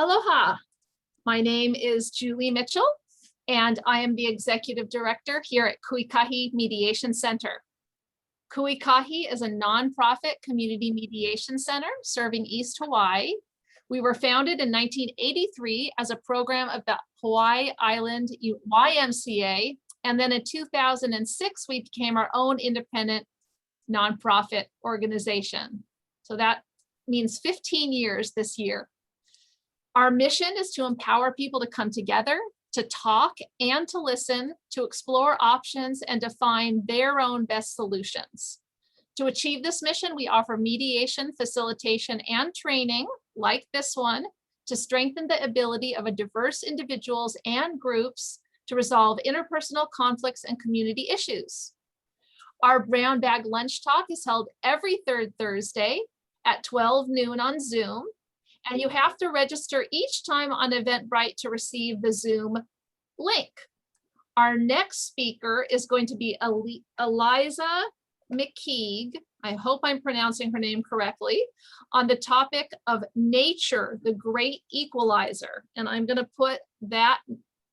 Aloha, my name is Julie Mitchell, and I am the Executive Director here at Ikahi Mediation Center. Ikahi is a nonprofit community mediation center serving East Hawaii. We were founded in 1983 as a program of the Hawaii Island YMCA, and then in 2006, we became our own independent nonprofit organization. So that means 15 years this year. Our mission is to empower people to come together, to talk and to listen, to explore options and to find their own best solutions. To achieve this mission, we offer mediation, facilitation, and training like this one to strengthen the ability of diverse individuals and groups to resolve interpersonal conflicts and community issues. Our Brown Bag Lunch Talk is held every third Thursday at 12 noon on Zoom. And you have to register each time on Eventbrite to receive the Zoom link. Our next speaker is going to be Eliza McKeague, I hope I'm pronouncing her name correctly, on the topic of nature, the great equalizer. And I'm going to put that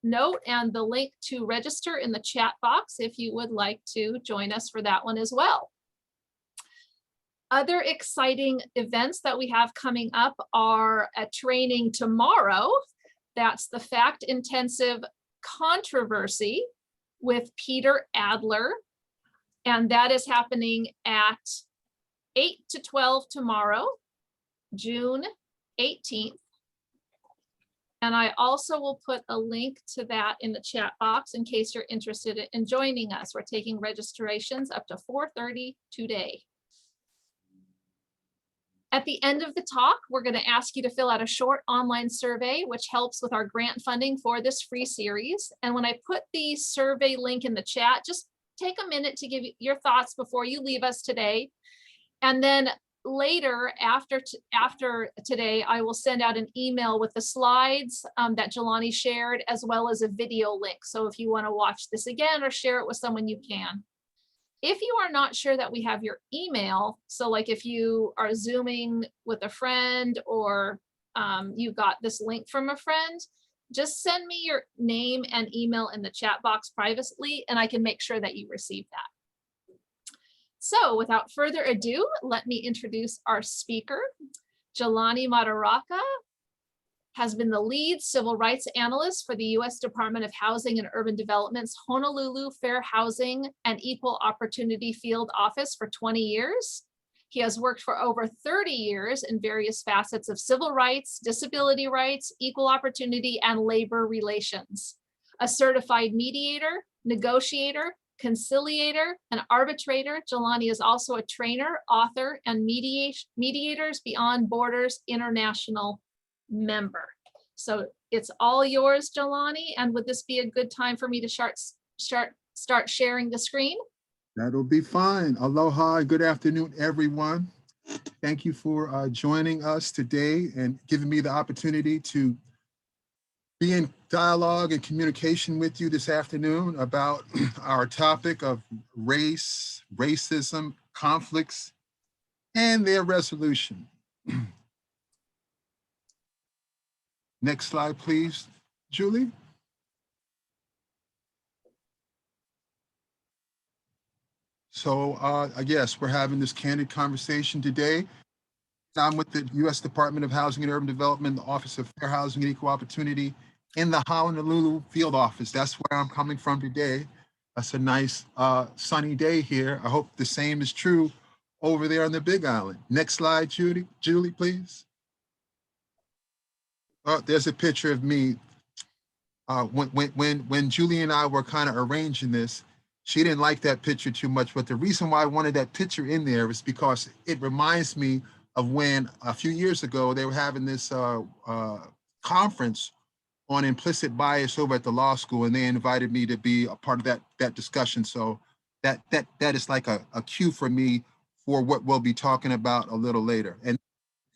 note and the link to register in the chat box if you would like to join us for that one as well. Other exciting events that we have coming up are a training tomorrow. That's the Fact Intensive Controversy with Peter Adler. And that is happening at 8 to 12 tomorrow, June 18th. And I also will put a link to that in the chat box in case you're interested in joining us. We're taking registrations up to 4:30 today. At the end of the talk, we're going to ask you to fill out a short online survey, which helps with our grant funding for this free series. And when I put the survey link in the chat, just take a minute to give your thoughts before you leave us today. And then later, after today, I will send out an email with the slides that Jelani shared, as well as a video link. So if you want to watch this again or share it with someone, you can. If you are not sure that we have your email, so like if you are Zooming with a friend or you got this link from a friend, just send me your name and email in the chat box privately, and I can make sure that you receive that. So without further ado, let me introduce our speaker. Jelani Madaraka has been the lead civil rights analyst for the U.S. Department of Housing and Urban Development's Honolulu Fair Housing and Equal Opportunity Field Office for 20 years. He has worked for over 30 years in various facets of civil rights, disability rights, equal opportunity, and labor relations. A certified mediator, negotiator, conciliator, and arbitrator, Jelani is also a trainer, author, and Mediators Beyond Borders International member. So it's all yours, Jelani. And would this be a good time for me to start sharing the screen? That'll be fine. Aloha, good afternoon, everyone. Thank you for joining us today and giving me the opportunity to be in dialogue and communication with you this afternoon about our topic of race, racism, conflicts, and their resolution. Next slide, please, Julie. So yes, we're having this candid conversation today. I'm with the U.S. Department of Housing and Urban Development, the Office of Fair Housing and Equal Opportunity in the Honolulu field office. That's where I'm coming from today. That's a nice sunny day here. I hope the same is true over there on the Big Island. Next slide, Julie, please. Oh, there's a picture of me. When Julie and I were kind of arranging this, she didn't like that picture too much, but the reason why I wanted that picture in there is because it reminds me of when a few years ago they were having this conference on implicit bias over at the law school, and they invited me to be a part of that discussion. So that is like a cue for me for what we'll be talking about a little later. And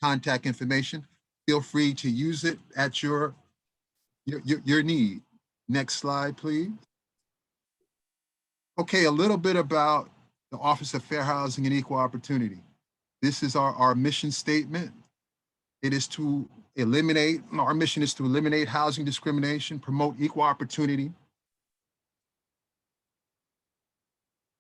contact information, feel free to use it at your need. Next slide, please. Okay, a little bit about the Office of Fair Housing and Equal Opportunity. This is our mission statement. It is to our mission is to eliminate housing discrimination, promote equal opportunity,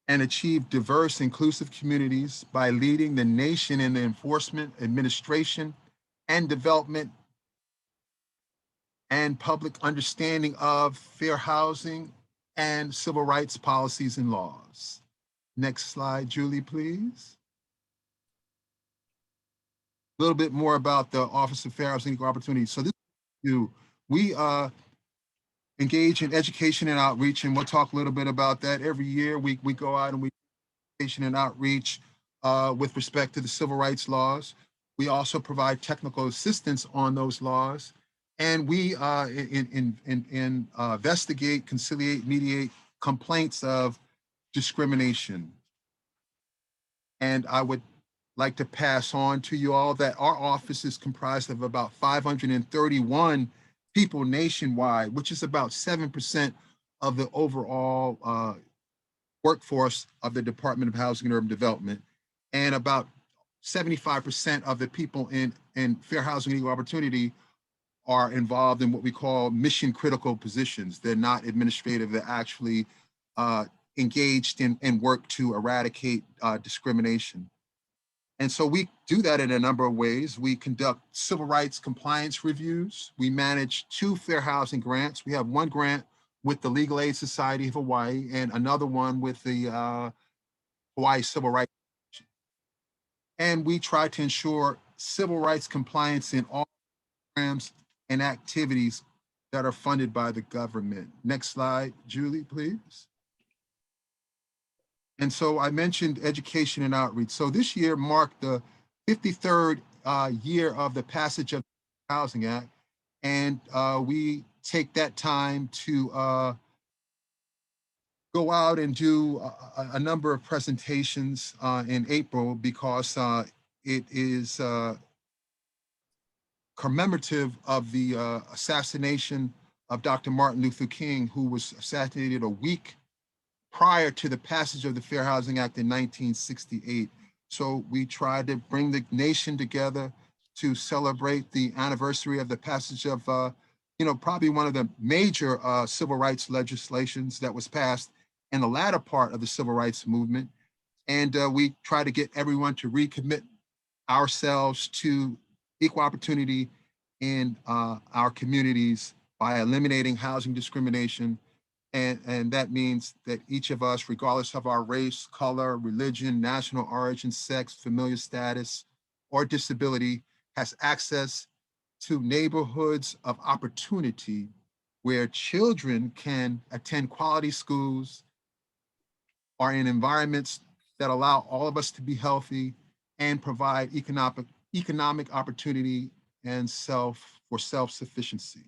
and achieve diverse, inclusive communities by leading the nation in the enforcement, administration, and development and public understanding of fair housing and civil rights policies and laws. Next slide, Julie, please. A little bit more about the Office of Fair Housing and Equal Opportunity. So we engage in education and outreach, and we'll talk a little bit about that. Every year we go out and we education and outreach with respect to the civil rights laws. We also provide technical assistance on those laws, and we investigate, conciliate, mediate complaints of discrimination. And I would like to pass on to you all that our office is comprised of about 531 people nationwide, which is about 7% of the overall workforce of the Department of Housing and Urban Development, and about 75% of the people in fair housing and equal opportunity are involved in what we call mission critical positions. They're not administrative, they're actually engaged in work to eradicate discrimination. And so we do that in a number of ways. We conduct civil rights compliance reviews. We manage 2 fair housing grants. We have 1 grant with the Legal Aid Society of Hawaii and another one with the Hawaii Civil Rights. And we try to ensure civil rights compliance in all programs and activities that are funded by the government. Next slide, Julie, please. And so I mentioned education and outreach. So this year marked the 53rd year of the passage of the Housing Act. And we take that time to go out and do a number of presentations in April, because it is commemorative of the assassination of Dr. Martin Luther King, who was assassinated a week prior to the passage of the Fair Housing Act in 1968. So we tried to bring the nation together to celebrate the anniversary of the passage of, probably one of the major civil rights legislations that was passed in the latter part of the civil rights movement. And we try to get everyone to recommit ourselves to equal opportunity in our communities by eliminating housing discrimination. And that means that each of us, regardless of our race, color, religion, national origin, sex, familial status, or disability, has access to neighborhoods of opportunity where children can attend quality schools, are in environments that allow all of us to be healthy and provide economic opportunity and self-sufficiency.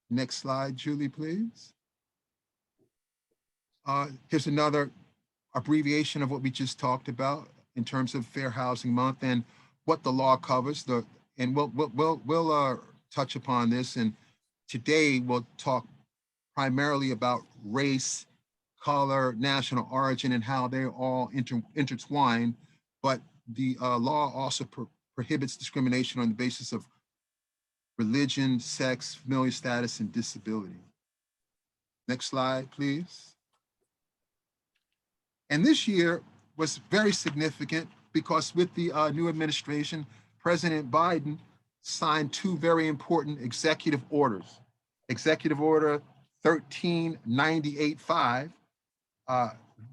Next slide, Julie, please. Here's another abbreviation of what we just talked about in terms of Fair Housing Month and what the law covers. And we'll touch upon this. And today we'll talk primarily about race, color, national origin, and how they're all intertwined. But the law also prohibits discrimination on the basis of religion, sex, familial status, and disability. Next slide, please. And this year was very significant because with the new administration, President Biden signed 2 very important executive orders. Executive Order 13985,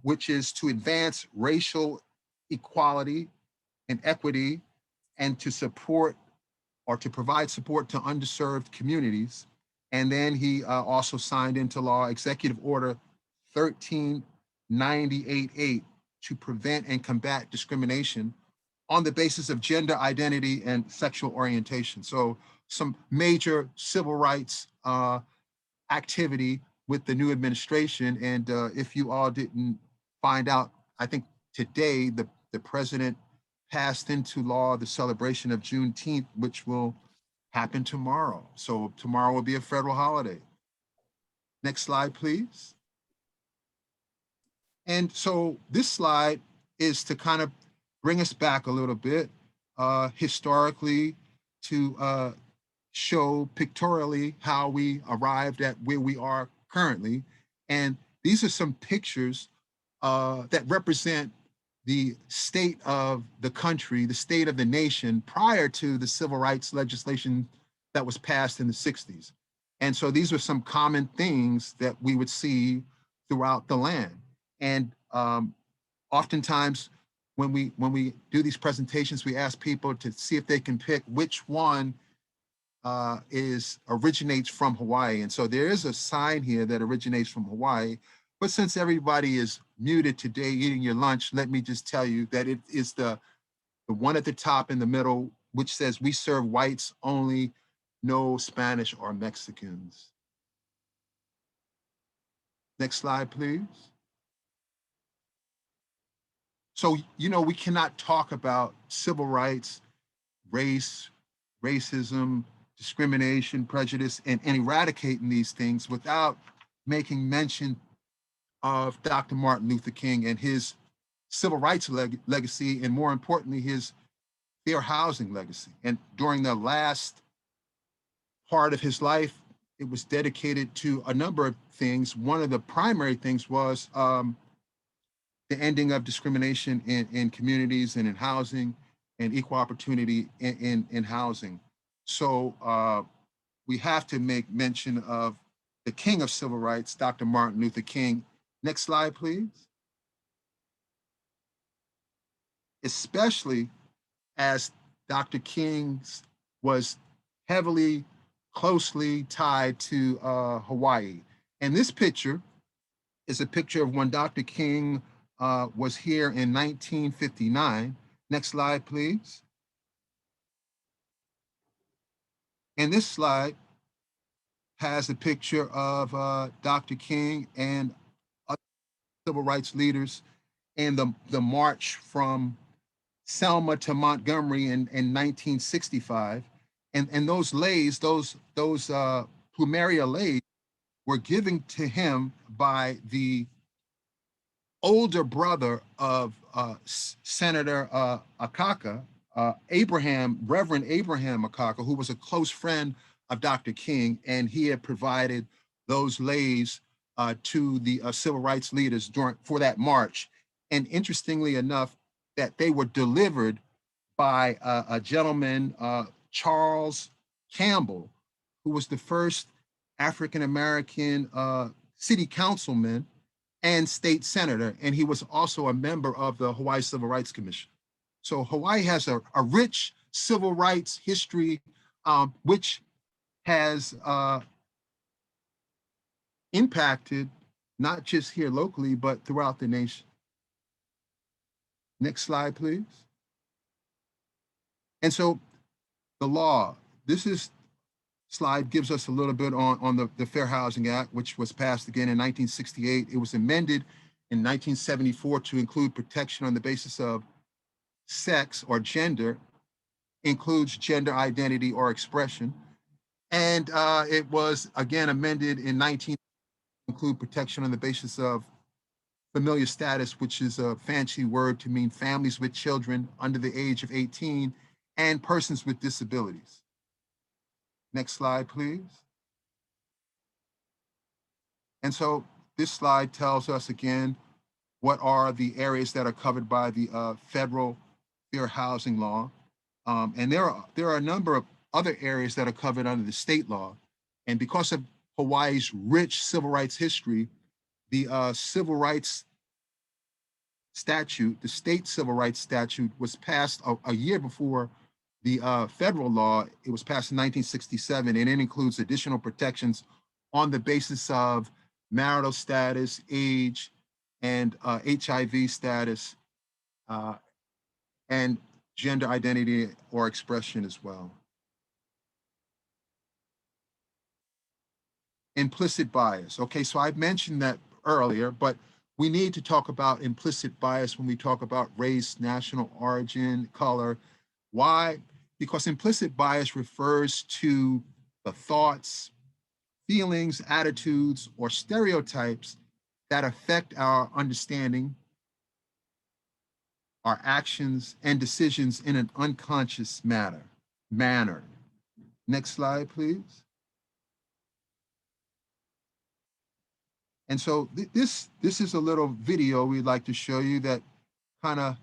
which is to advance racial equality and equity and to support or to provide support to underserved communities. And then he also signed into law Executive Order 13988 to prevent and combat discrimination on the basis of gender identity and sexual orientation. So some major civil rights activity with the new administration. And if you all didn't find out, I think today the president passed into law the celebration of Juneteenth, which will happen tomorrow. So tomorrow will be a federal holiday. Next slide, please. And so this slide is to kind of bring us back a little bit historically to show pictorially how we arrived at where we are currently. And these are some pictures that represent the state of the country, the state of the nation prior to the civil rights legislation that was passed in the 60s. And so these are some common things that we would see throughout the land. And oftentimes when we do these presentations, we ask people to see if they can pick which one originates from Hawaii. And so there is a sign here that originates from Hawaii. But since everybody is muted today eating your lunch, let me just tell you that it is the one at the top in the middle, which says we serve whites only, no Spanish or Mexicans. Next slide, please. So, you know, we cannot talk about civil rights, race, racism, discrimination, prejudice, and eradicating these things without making mention of Dr. Martin Luther King and his civil rights legacy, and more importantly, his fair housing legacy. And during the last part of his life, it was dedicated to a number of things. One of the primary things was the ending of discrimination in communities and in housing, and equal opportunity in housing. So we have to make mention of the king of civil rights, Dr. Martin Luther King. Next slide, please. Especially as Dr. King was heavily, closely tied to Hawaii. And this picture is a picture of when Dr. King was here in 1959. Next slide, please. And this slide has a picture of Dr. King and other civil rights leaders and the march from Selma to Montgomery in 1965. And those leis, those plumeria leis, were given to him by the older brother of Senator Akaka, Reverend Abraham Akaka, who was a close friend of Dr. King, and he had provided those leis to the civil rights leaders for that march. And interestingly enough, that they were delivered by a gentleman, Charles Campbell, who was the first African-American city councilman and state senator, and he was also a member of the Hawaii Civil Rights Commission. So Hawaii has a rich civil rights history, which has impacted not just here locally, but throughout the nation. Next slide, please. And so the law, this slide gives us a little bit on the Fair Housing Act, which was passed again in 1968. It was amended in 1974 to include protection on the basis of sex or gender, includes gender identity or expression. And it was again amended in 19 include protection on the basis of familiar status, which is a fancy word to mean families with children under the age of 18 and persons with disabilities. Next slide, please. And so this slide tells us again what are the areas that are covered by the federal fair housing law. And there are a number of other areas that are covered under the state law. And because of Hawaii's rich civil rights history, the civil rights statute, the state civil rights statute, was passed a year before the federal law. It was passed in 1967, and it includes additional protections on the basis of marital status, age, and HIV status, and gender identity or expression as well. Implicit bias. Okay, so I mentioned that earlier, but we need to talk about implicit bias when we talk about race, national origin, color. Why? Because implicit bias refers to the thoughts, feelings, attitudes, or stereotypes that affect our understanding, our actions, and decisions in an unconscious manner. Next slide, please. And so this is a little video we'd like to show you that kind of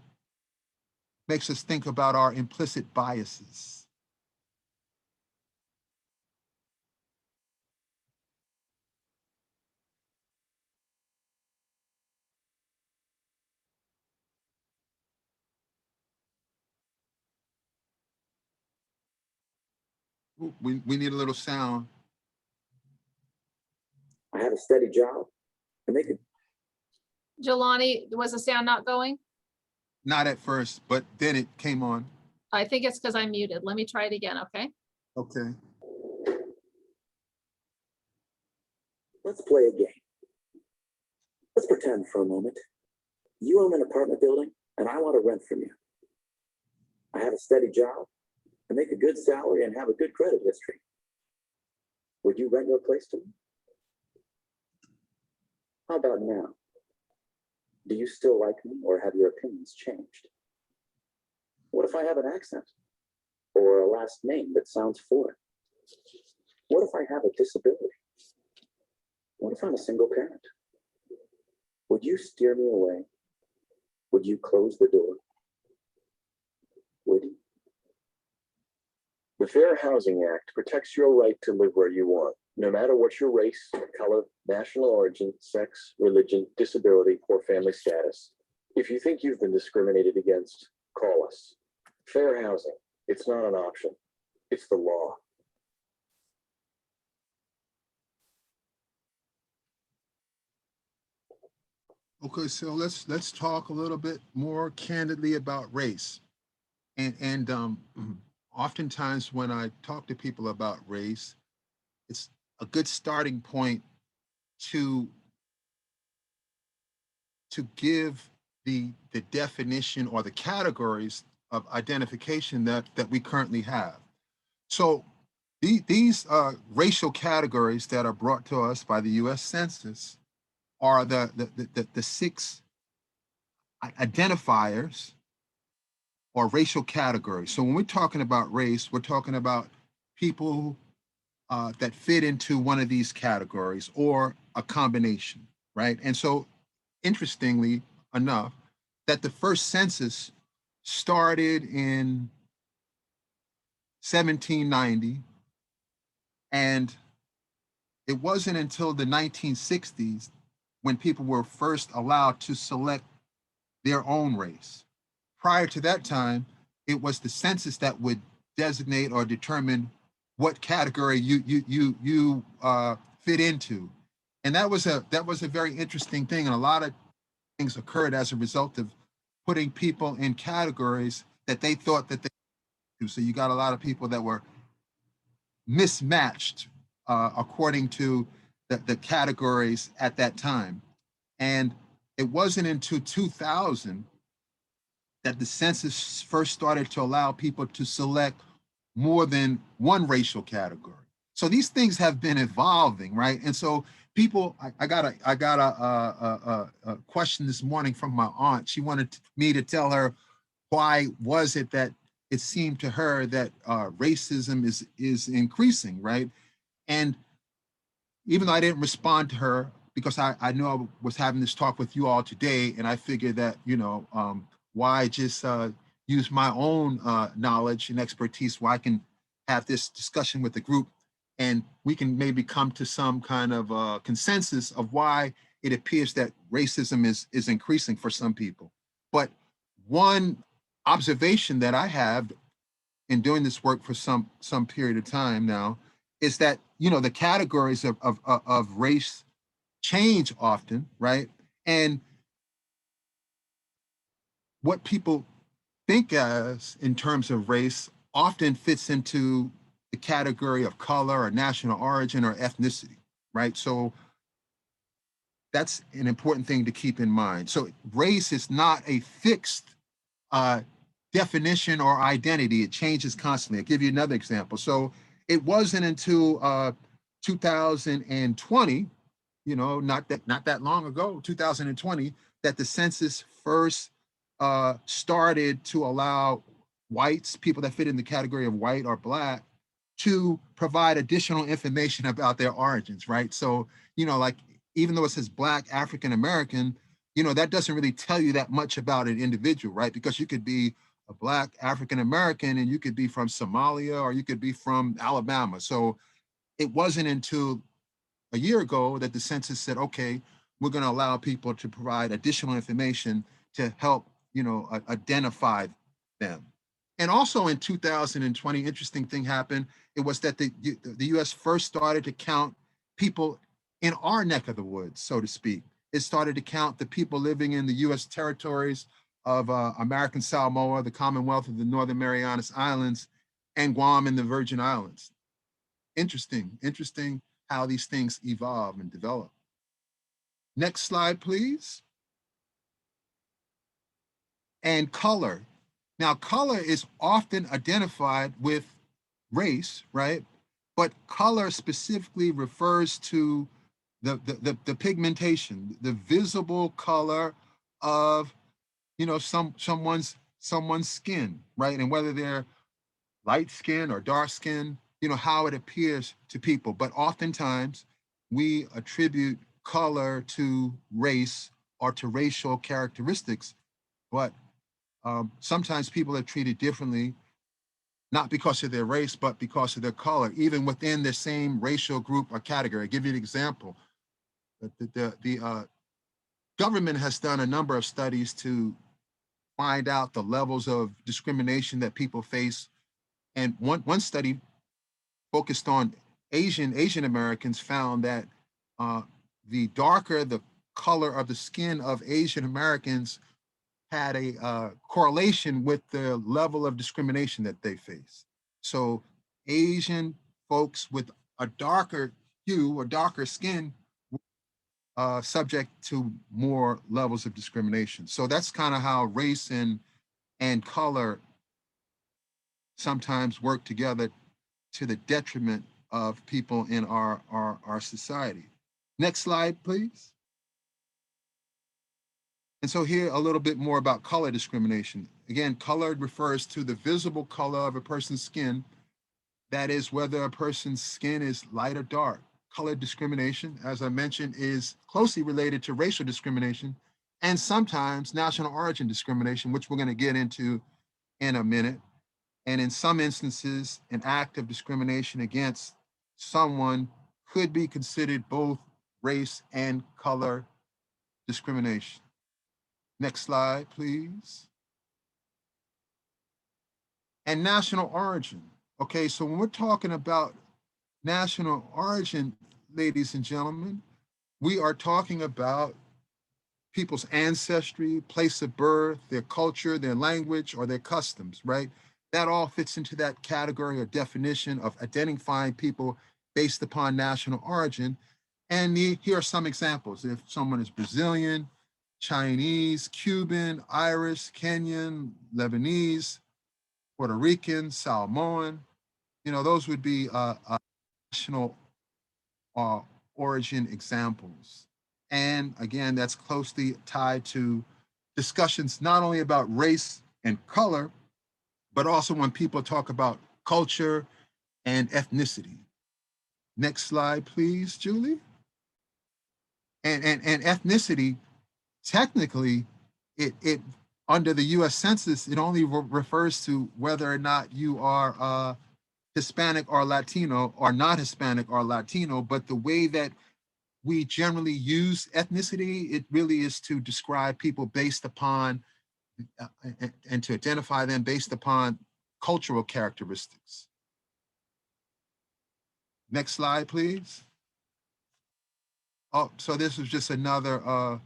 makes us think about our implicit biases. We need a little sound. I have a steady job and they could. Jelani, was the sound not going? Not at first, but then it came on. I think it's because I'm muted. Let me try it again, okay? Okay. Let's play a game. Let's pretend for a moment. You own an apartment building and I want to rent from you. I have a steady job and make a good salary and have a good credit history. Would you rent your place to me? How about now? Do you still like me or have your opinions changed? What if I have an accent or a last name that sounds foreign? What if I have a disability? What if I'm a single parent? Would you steer me away? Would you close the door? Would you? The Fair Housing Act protects your right to live where you want, no matter what your race, color, national origin, sex, religion, disability, or family status. If you think you've been discriminated against, call us. Fair housing, it's not an option, it's the law. Okay, so let's talk a little bit more candidly about race. And oftentimes when I talk to people about race, it's a good starting point to give the definition or the categories of identification that we currently have. So these racial categories that are brought to us by the U.S. Census are the 6 identifiers or racial categories. So when we're talking about race, we're talking about people that fit into one of these categories or a combination, right? And so interestingly enough, that the first census started in 1790, and it wasn't until the 1960s when people were first allowed to select their own race. Prior to that time, it was the census that would designate or determine what category you fit into, and that was a very interesting thing. And a lot of things occurred as a result of putting people in categories that they thought that they do. So you got a lot of people that were mismatched according to the categories at that time. And it wasn't until 2000 that the census first started to allow people to select more than one racial category. So these things have been evolving, right? And so people, I got a question this morning from my aunt. She wanted me to tell her why was it that it seemed to her that racism is increasing, right? And even though I didn't respond to her because I knew I was having this talk with you all today, and I figured that, why just use my own knowledge and expertise where I can have this discussion with the group and we can maybe come to some kind of consensus of why it appears that racism is increasing for some people. But one observation that I have in doing this work for some period of time now is that, the categories of race change often, right? And what people think as in terms of race often fits into the category of color or national origin or ethnicity, right? So that's an important thing to keep in mind. So race is not a fixed definition or identity. It changes constantly. I'll give you another example. So it wasn't until 2020, not that long ago, 2020, that the census first started to allow whites, people that fit in the category of white or black, to provide additional information about their origins, right? So, you know, like, even though it says Black African American, you know, that doesn't really tell you that much about an individual, right? Because you could be a Black African American and you could be from Somalia or you could be from Alabama. So it wasn't until a year ago that the census said, okay, we're going to allow people to provide additional information to help, you know, identify them. And also in 2020, interesting thing happened. It was that the US first started to count people in our neck of the woods, so to speak. It started to count the people living in the US territories of American Samoa, the Commonwealth of the Northern Marianas Islands, and Guam and the Virgin Islands. Interesting how these things evolve and develop. Next slide, please. And color. Now, color is often identified with race, right? But color specifically refers to the pigmentation, the visible color of, you know, someone's skin, right? And whether they're light skin or dark skin, you know, how it appears to people. But oftentimes we attribute color to race or to racial characteristics, but sometimes people are treated differently, not because of their race, but because of their color, even within the same racial group or category. I'll give you an example. The government has done a number of studies to find out the levels of discrimination that people face. And one study focused on Asian Americans found that the darker the color of the skin of Asian Americans had a correlation with the level of discrimination that they face. So Asian folks with a darker hue or darker skin subject to more levels of discrimination. So that's kind of how race and color sometimes work together to the detriment of people in our society. Next slide, please. And so here a little bit more about color discrimination. Again, color refers to the visible color of a person's skin. That is whether a person's skin is light or dark. Color discrimination, as I mentioned, is closely related to racial discrimination and sometimes national origin discrimination, which we're going to get into in a minute. And in some instances, an act of discrimination against someone could be considered both race and color discrimination. Next slide, please. And national origin. Okay, so when we're talking about national origin, ladies and gentlemen, we are talking about people's ancestry, place of birth, their culture, their language, or their customs, right? That all fits into that category or definition of identifying people based upon national origin. And here are some examples. If someone is Brazilian, Chinese, Cuban, Irish, Kenyan, Lebanese, Puerto Rican, Samoan, you know, those would be national origin examples. And again, that's closely tied to discussions not only about race and color, but also when people talk about culture and ethnicity. Next slide, please, Julie. And ethnicity, technically, it under the US Census, it only refers to whether or not you are Hispanic or Latino or not Hispanic or Latino, but the way that we generally use ethnicity, it really is to describe people based upon and to identify them based upon cultural characteristics. Next slide, please. Oh, so this was just another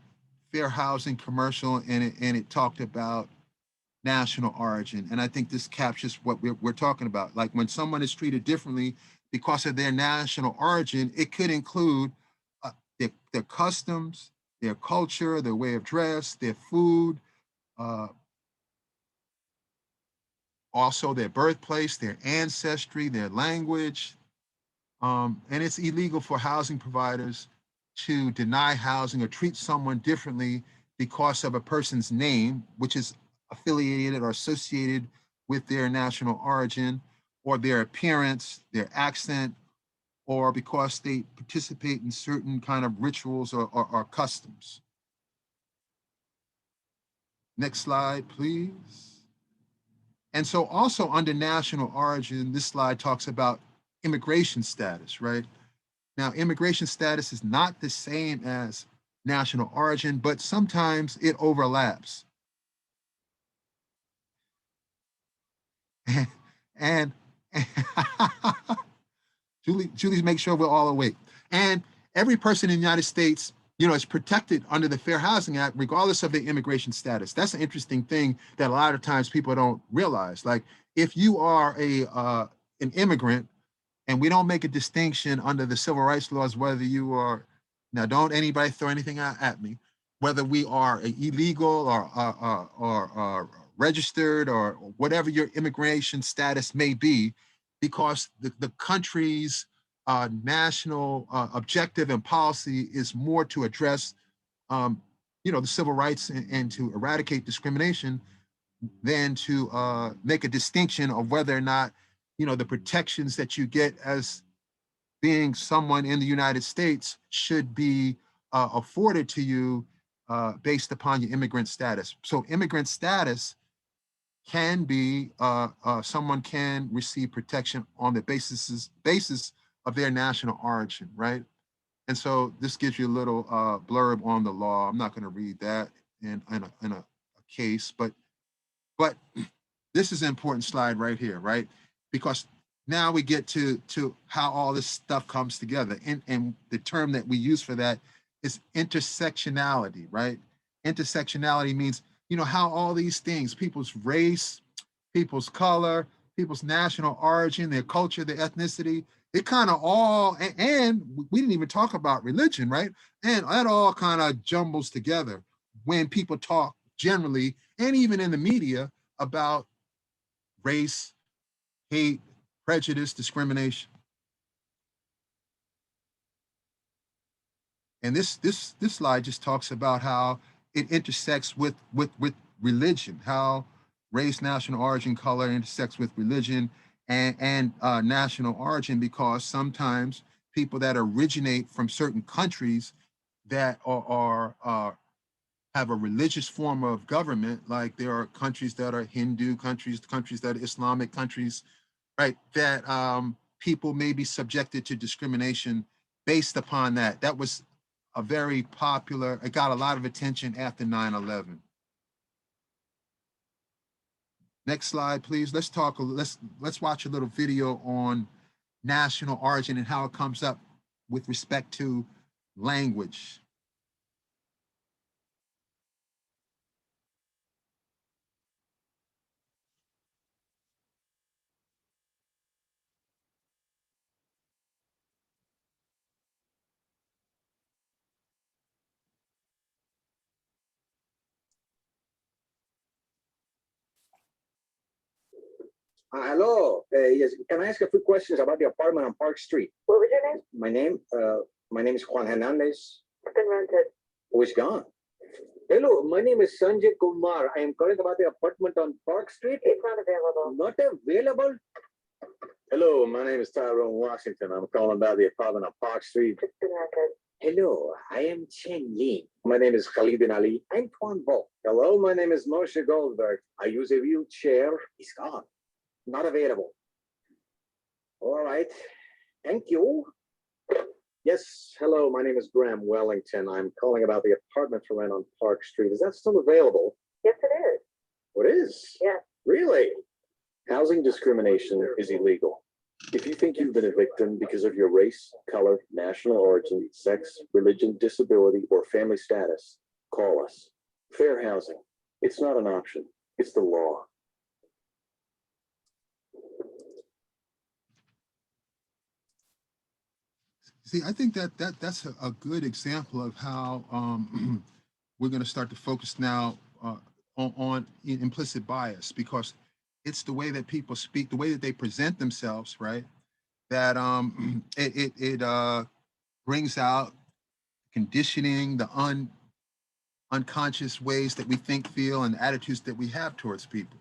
fair housing commercial, and it talked about national origin. And I think this captures what we're talking about. Like when someone is treated differently because of their national origin, it could include their customs, their culture, their way of dress, their food, also their birthplace, their ancestry, their language. And it's illegal for housing providers to deny housing or treat someone differently because of a person's name, which is affiliated or associated with their national origin, or their appearance, their accent, or because they participate in certain kind of rituals or customs. Next slide, please. And so also under national origin, this slide talks about immigration status, right? Now, immigration status is not the same as national origin, but sometimes it overlaps. And Julie's make sure we're all awake. And every person in the United States, you know, is protected under the Fair Housing Act, regardless of their immigration status. That's an interesting thing that a lot of times people don't realize. Like, if you are an immigrant, and we don't make a distinction under the civil rights laws, whether you are, now don't anybody throw anything at me, whether we are illegal or registered or whatever your immigration status may be, because the country's national objective and policy is more to address, you know, the civil rights and to eradicate discrimination than to make a distinction of whether or not, you know, the protections that you get as being someone in the United States should be afforded to you based upon your immigrant status. So immigrant status can be, someone can receive protection on the basis of their national origin, right? And so this gives you a little blurb on the law. I'm not going to read that in a case, but this is an important slide right here, right? Because now we get to how all this stuff comes together. And the term that we use for that is intersectionality, right? Intersectionality means, you know, how all these things, people's race, people's color, people's national origin, their culture, their ethnicity, it kind of all, and we didn't even talk about religion, right? And that all kind of jumbles together when people talk generally, and even in the media, about race, hate, prejudice, discrimination. And this slide just talks about how it intersects with religion, how race, national origin, color intersects with religion and national origin, because sometimes people that originate from certain countries that have a religious form of government, like there are countries that are Hindu countries, countries that are Islamic countries, right, that people may be subjected to discrimination based upon that. That was a very popular, it got a lot of attention after 9/11. Next slide, please. Let's watch a little video on national origin and how it comes up with respect to language. Hello. Yes, can I ask a few questions about the apartment on Park Street? What was your name? My name is Juan Hernandez. It's been rented. Who is gone? Hello, my name is Sanjay Kumar. I am calling about the apartment on Park Street. It's not available. Not available? Hello, my name is Tyrone Washington. I'm calling about the apartment on Park Street. It's been rented. Hello, I am Chen Lin. My name is Khalid bin Ali. I'm Tuan Bo. Hello, my name is Moshe Goldberg. I use a wheelchair. He's gone. Not available. All right. Thank you. Yes. Hello. My name is Graham Wellington. I'm calling about the apartment for rent on Park Street. Is that still available? Yes, it is. What is? Yes. Really? Housing discrimination is illegal. If you think you've been a victim because of your race, color, national origin, sex, religion, disability, or family status, call us. Fair housing. It's not an option. It's the law. See, I think that's a good example of how we're going to start to focus now on implicit bias, because it's the way that people speak, the way that they present themselves, right? That it brings out conditioning, the unconscious ways that we think, feel, and attitudes that we have towards people.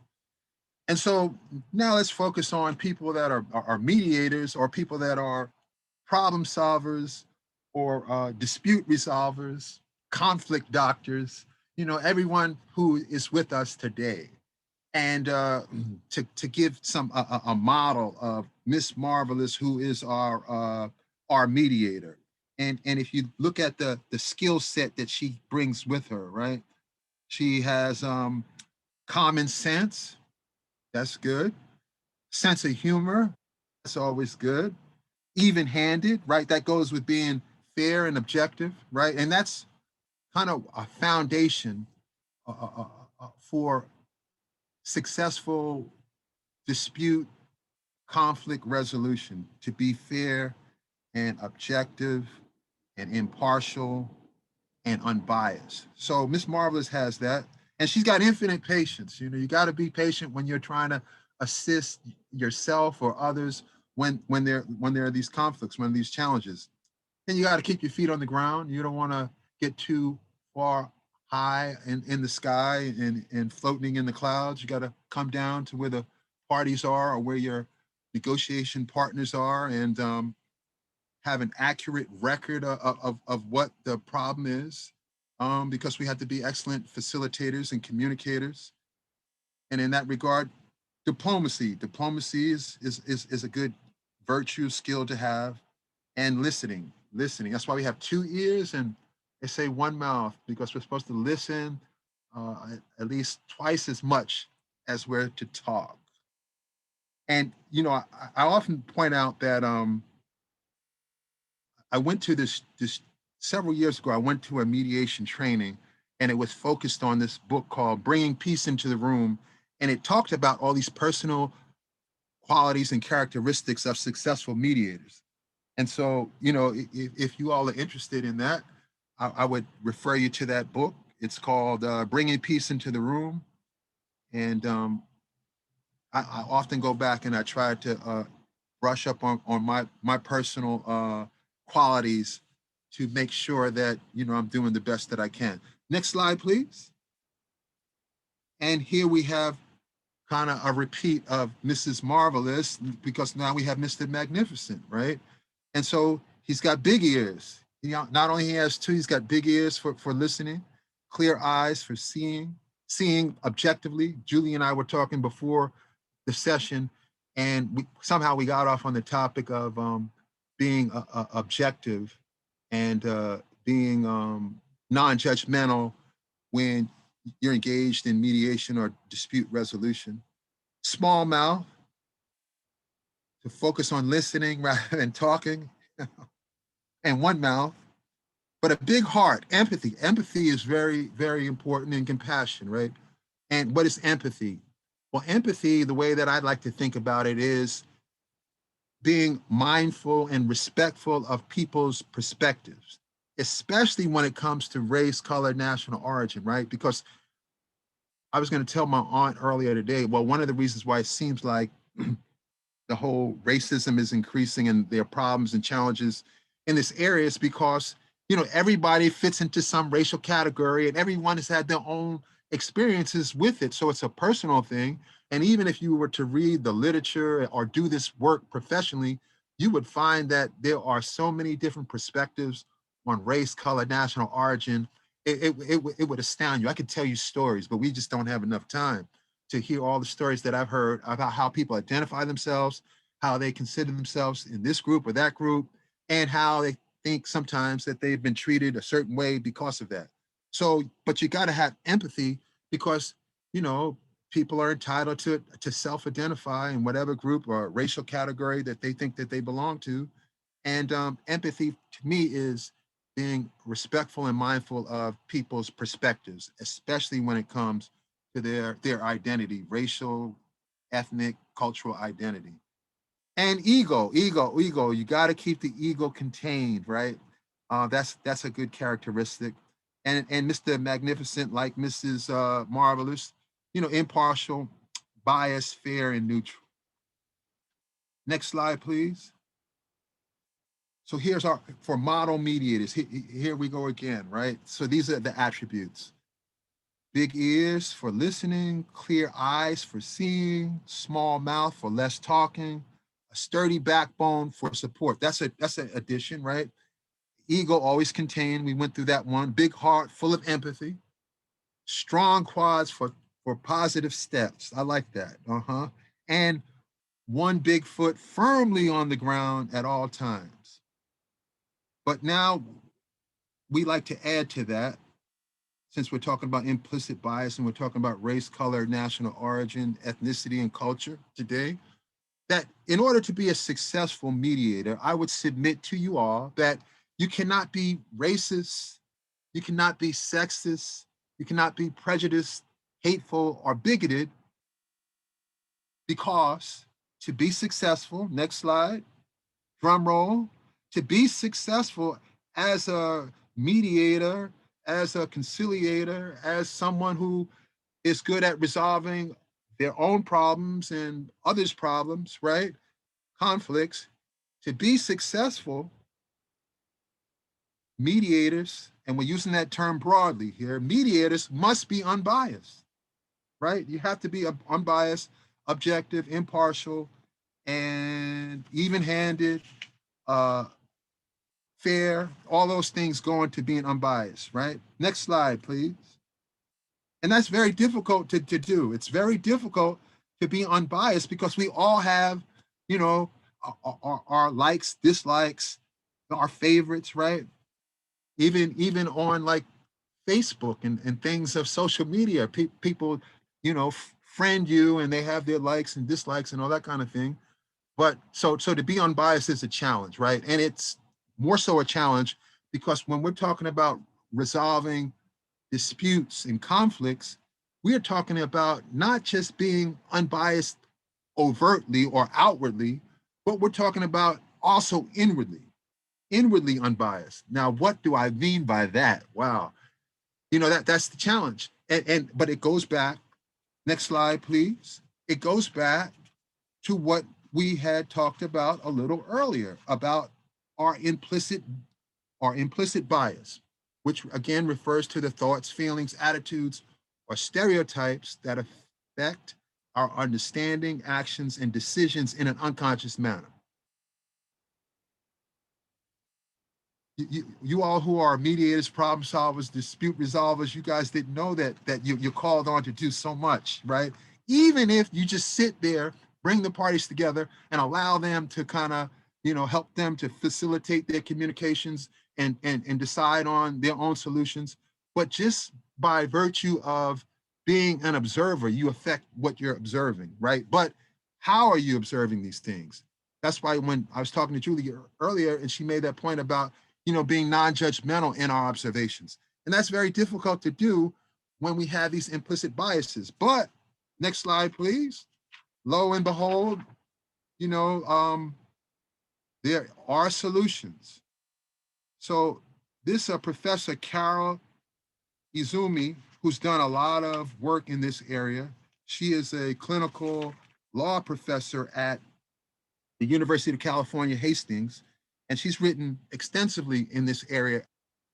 And so now let's focus on people that are mediators, or people that are problem solvers, or dispute resolvers, conflict doctors, everyone who is with us today. And to give a model of Miss Marvelous, who is our mediator. And if you look at the skill set that she brings with her, right? She has common sense. That's good. Sense of humor. That's always good. Even-handed, right? That goes with being fair and objective, right? And that's kind of a foundation for successful dispute conflict resolution, to be fair and objective and impartial and unbiased. So Miss Marvelous has that, and she's got infinite patience. You got to be patient when you're trying to assist yourself or others when there are these conflicts, when these challenges. And you got to keep your feet on the ground. You don't want to get too far high in the sky and floating in the clouds. You got to come down to where the parties are, or where your negotiation partners are, and have an accurate record of what the problem is, because we have to be excellent facilitators and communicators. And in that regard, diplomacy is a good virtue skill to have. And listening. That's why we have 2 ears and they say 1 mouth, because we're supposed to listen at least twice as much as we're to talk. And I often point out that I went to this several years ago. I went to a mediation training, and it was focused on this book called Bringing Peace into the Room, and it talked about all these personal qualities and characteristics of successful mediators. And so, if you all are interested in that, I would refer you to that book. It's called Bringing Peace into the Room. And I often go back and I try to brush up on my personal qualities to make sure that, I'm doing the best that I can. Next slide, please. And here we have kind of a repeat of Mrs. Marvelous, because now we have Mr. Magnificent, right? And so he's got big ears. Not only he has 2, he's got big ears for listening, clear eyes for seeing objectively. Julie and I were talking before the session, and somehow we got off on the topic of being objective and being non-judgmental when you're engaged in mediation or dispute resolution. Small mouth, to focus on listening rather than talking, and 1 mouth, but a big heart, empathy. Empathy is very, very important, and compassion, right? And what is empathy? Well, empathy, the way that I'd like to think about it, is being mindful and respectful of people's perspectives, especially when it comes to race, color, national origin, right? Because I was going to tell my aunt earlier today, well, one of the reasons why it seems like the whole racism is increasing and there are problems and challenges in this area is because, everybody fits into some racial category and everyone has had their own experiences with it. So it's a personal thing. And even if you were to read the literature or do this work professionally, you would find that there are so many different perspectives on race, color, national origin. It would astound you. I could tell you stories, but we just don't have enough time to hear all the stories that I've heard about how people identify themselves, how they consider themselves in this group or that group, and how they think sometimes that they've been treated a certain way because of that. So, but you got to have empathy because, people are entitled to self-identify in whatever group or racial category that they think that they belong to. And empathy to me is being respectful and mindful of people's perspectives, especially when it comes to their identity, racial, ethnic, cultural identity. And ego. You got to keep the ego contained, right? That's a good characteristic. And Mr. Magnificent, like Mrs. Marvelous, impartial, biased, fair, and neutral. Next slide, please. So here's for model mediators. Here we go again, right? So these are the attributes. big ears for listening, clear eyes for seeing, small mouth for less talking, a sturdy backbone for support. That's an addition, right? Ego always contained. We went through that one. Big heart, full of empathy. Strong quads for positive steps. I like that. And one big foot firmly on the ground at all times. But now we like to add to that, since we're talking about implicit bias and we're talking about race, color, national origin, ethnicity, and culture today, that in order to be a successful mediator, I would submit to you all that you cannot be racist, you cannot be sexist, you cannot be prejudiced, hateful, or bigoted, because to be successful, next slide, drum roll, to be successful as a mediator, as a conciliator, as someone who is good at resolving their own problems and others' problems, right? Conflicts. To be successful, mediators, and we're using that term broadly here, mediators must be unbiased, right? You have to be unbiased, objective, impartial, and even-handed, fair, all those things go into being unbiased, right? Next slide, please. And that's very difficult to do. It's very difficult to be unbiased because we all have, you know, our likes, dislikes, our favorites, right? Even on like Facebook and things of social media, people, you know, friend you and they have their likes and dislikes and all that kind of thing. But so to be unbiased is a challenge, right? And it's more so a challenge because when we're talking about resolving disputes and conflicts, we are talking about not just being unbiased overtly or outwardly, but we're talking about also inwardly unbiased. Now, what do I mean by that? Wow. You know, that's the challenge. But it goes back, next slide, please. It goes back to what we had talked about a little earlier about our implicit bias, which again refers to the thoughts, feelings, attitudes, or stereotypes that affect our understanding, actions, and decisions in an unconscious manner. You all who are mediators, problem solvers, dispute resolvers, you guys didn't know that you're called on to do so much, right? Even if you just sit there, bring the parties together and allow them to kind of, you know, help them to facilitate their communications and decide on their own solutions. But just by virtue of being an observer, you affect what you're observing, right? But how are you observing these things? That's why when I was talking to Julie earlier and she made that point about, you know, being non-judgmental in our observations. And that's very difficult to do when we have these implicit biases. But next slide, please. Lo and behold, you know, there are solutions. So this Professor Carol Izumi, who's done a lot of work in this area. She is a clinical law professor at the University of California, Hastings, and she's written extensively in this area,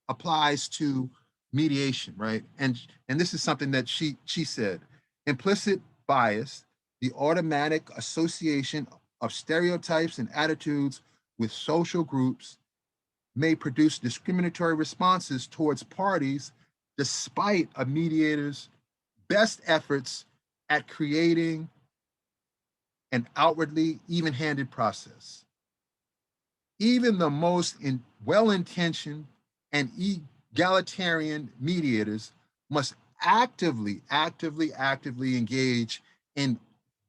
applies to mediation, right? And this is something that she said, implicit bias, the automatic association of stereotypes and attitudes with social groups may produce discriminatory responses towards parties despite a mediator's best efforts at creating an outwardly even-handed process. Even the most well-intentioned and egalitarian mediators must actively engage in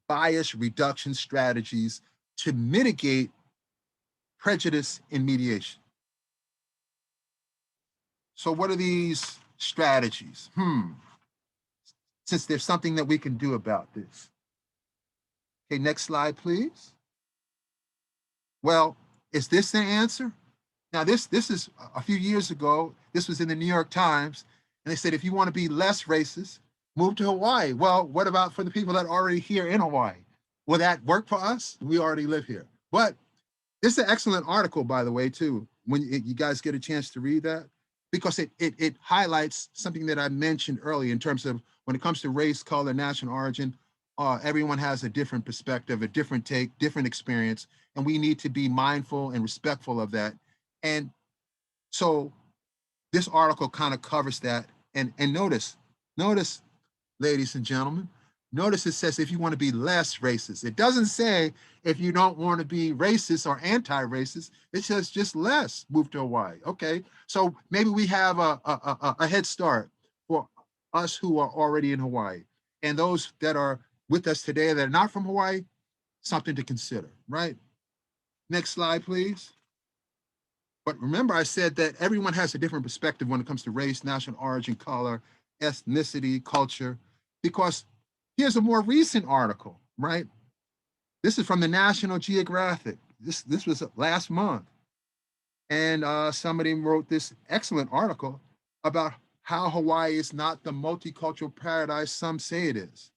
bias reduction strategies to mitigate prejudice in mediation. So what are these strategies? Since there's something that we can do about this. Okay, next slide, please. Well, is this the answer? Now, this is a few years ago. This was in the New York Times, and they said, if you want to be less racist, move to Hawaii. Well, what about for the people that are already here in Hawaii? Will that work for us? We already live here. But this is an excellent article, by the way, too. When you guys get a chance to read that, because it highlights something that I mentioned earlier in terms of when it comes to race, color, national origin, everyone has a different perspective, a different take, different experience, and we need to be mindful and respectful of that. And so this article kind of covers that. And notice, ladies and gentlemen, notice it says if you want to be less racist. It doesn't say if you don't want to be racist or anti-racist. It says just less, move to Hawaii. Okay, so maybe we have a head start for us who are already in Hawaii. And those that are with us today that are not from Hawaii, something to consider, right? Next slide, please. But remember, I said that everyone has a different perspective when it comes to race, national origin, color, ethnicity, culture, because here's a more recent article, right? This is from the National Geographic. This was last month. And somebody wrote this excellent article about how Hawaii is not the multicultural paradise some say it is,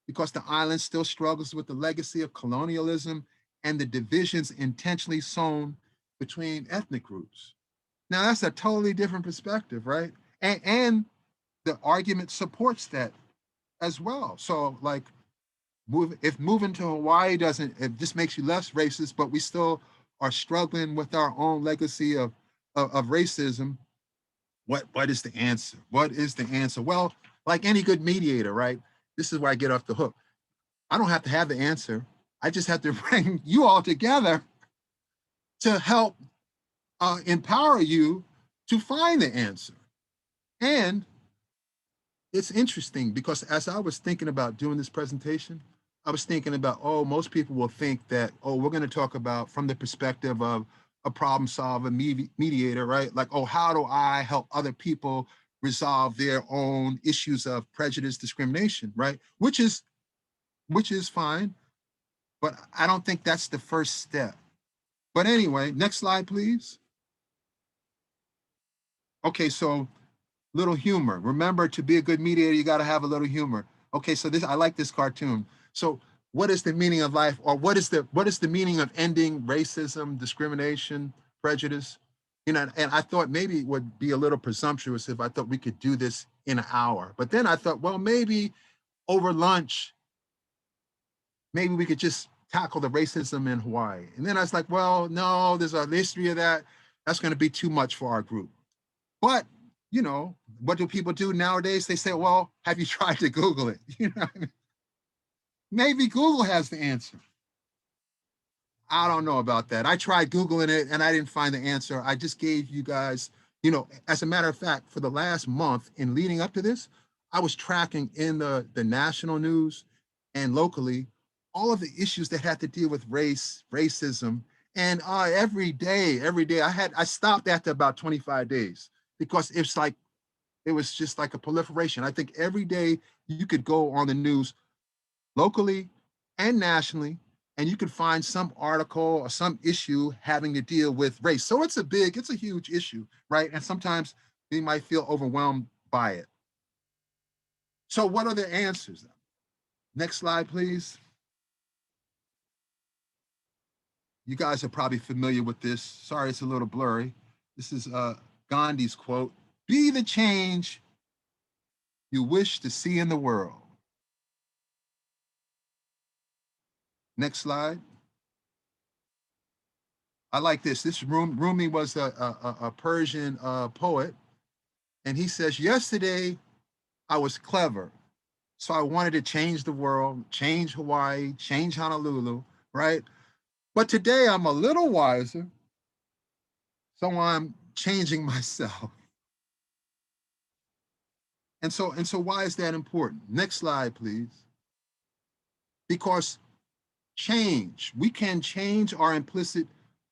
because the island still struggles with the legacy of colonialism and the divisions intentionally sown between ethnic groups. Now that's a totally different perspective, right? And the argument supports that as well. So like, if moving to Hawaii it just makes you less racist, but we still are struggling with our own legacy of racism, what is the answer? What is the answer? Well, like any good mediator, right? This is where I get off the hook. I don't have to have the answer. I just have to bring you all together to help empower you to find the answer. And it's interesting because as I was thinking about doing this presentation, I was thinking about, oh, most people will think that, oh, we're going to talk about from the perspective of a problem solver, mediator, right? Like, oh, how do I help other people resolve their own issues of prejudice, discrimination, right? Which is fine, but I don't think that's the first step. But anyway, next slide, please. Okay, so little humor. Remember, to be a good mediator, you got to have a little humor. Okay, so I like this cartoon. So what is the meaning of life, or what is the meaning of ending racism, discrimination, prejudice? You know, and I thought maybe it would be a little presumptuous if I thought we could do this in an hour. But then I thought, well, maybe over lunch, maybe we could just tackle the racism in Hawaii. And then I was like, well, no, there's a history of that. That's going to be too much for our group. But, you know, what do people do nowadays? They say, well, have you tried to Google it? You know, maybe Google has the answer. I don't know about that. I tried Googling it and I didn't find the answer. I just gave you guys, you know, as a matter of fact, for the last month in leading up to this, I was tracking in the national news and locally all of the issues that had to deal with race, racism. And every day, I stopped after about 25 days because it was just like a proliferation. I think every day you could go on the news locally and nationally, and you could find some article or some issue having to deal with race. So it's a huge issue, right? And sometimes we might feel overwhelmed by it. So what are the answers? Next slide, please. You guys are probably familiar with this. Sorry, it's a little blurry. This is Gandhi's quote: "Be the change you wish to see in the world." Next slide. I like this. This Rumi was a Persian poet, and he says, "Yesterday I was clever, so I wanted to change the world, change Hawaii, change Honolulu, right? But today I'm a little wiser, so I'm changing myself." And so why is that important? Next slide, please. Because we can change our implicit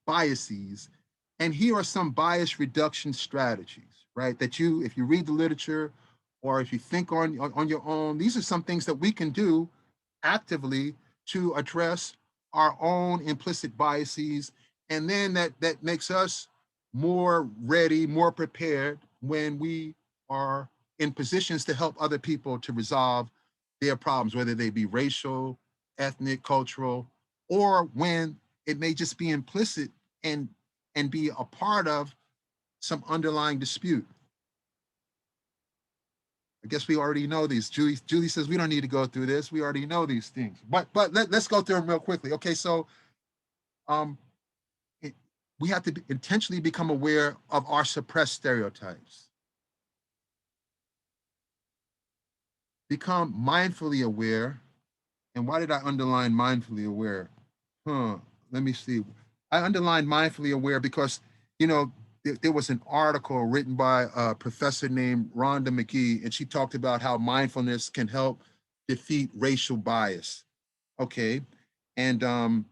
biases. And here are some bias reduction strategies, right? That if you read the literature or if you think on your own, these are some things that we can do actively to address our own implicit biases. And then that makes us more ready, more prepared when we are in positions to help other people to resolve their problems, whether they be racial, ethnic, cultural, or when it may just be implicit and be a part of some underlying dispute. I guess we already know these. Julie says we don't need to go through this. We already know these things. But let's go through them real quickly. Okay, so we have to intentionally become aware of our suppressed stereotypes. Become mindfully aware. And why did I underline mindfully aware? Let me see. I underlined mindfully aware because, you know, there was an article written by a professor named Rhonda McGee, and she talked about how mindfulness can help defeat racial bias. Okay. And and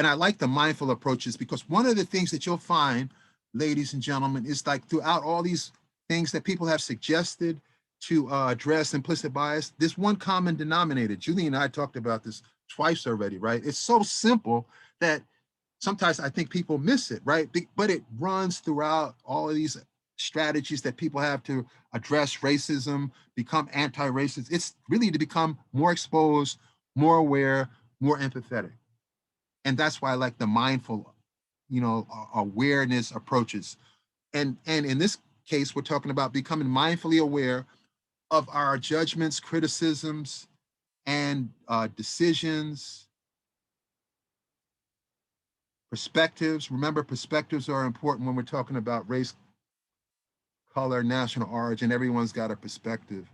I like the mindful approaches because one of the things that you'll find, ladies and gentlemen, is like throughout all these things that people have suggested to address implicit bias, there's one common denominator. Julie and I talked about this twice already, right? It's so simple that sometimes I think people miss it, right? But it runs throughout all of these strategies that people have to address racism, become anti-racist. It's really to become more exposed, more aware, more empathetic. And that's why I like the mindful, you know, awareness approaches. And in this case, we're talking about becoming mindfully aware of our judgments, criticisms, and decisions, perspectives. Remember, perspectives are important when we're talking about race, color, national origin. Everyone's got a perspective.